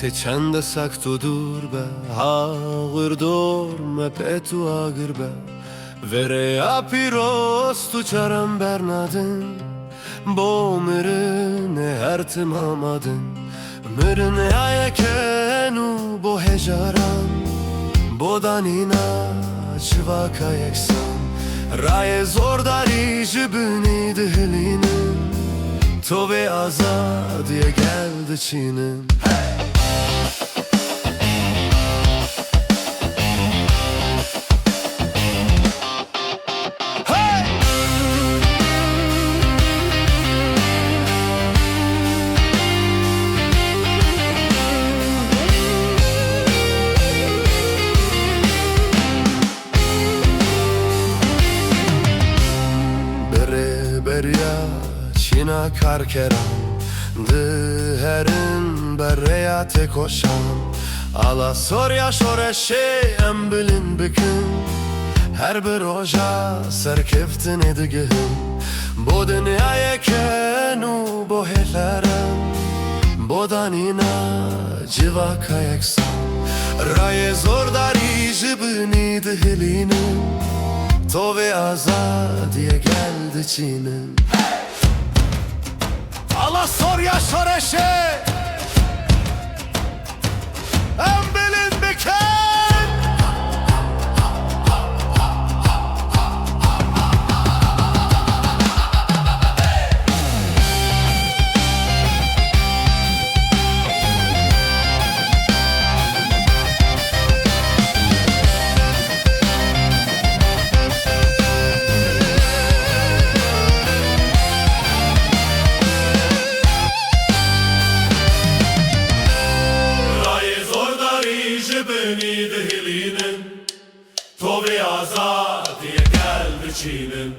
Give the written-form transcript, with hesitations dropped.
te çende sakto dur be, ağır dorme petu ağır be. Vere apiros tu çaram bernadın, bo mırını her timamadın. Mırını ayakenu bo hejaran, bo danina çivaka yeksan. Raye zor dari jibini dihilinin, to ve azadiye geldi çinin. Berya çina karkeran, dıherin berreya te koşan. Ala sorya şoreşe embilin bükün, her bir roja serkeftin edigihim. Bu dünyaya kenu bu heleren, bu danina civaka yeksan. Raye zor dari jibini dihilinin, to ve azadiye geldi çinin. Allah sor ya şoreşe Embelin biken. Jibini dihilinin, to ve azadiye geldi çinin.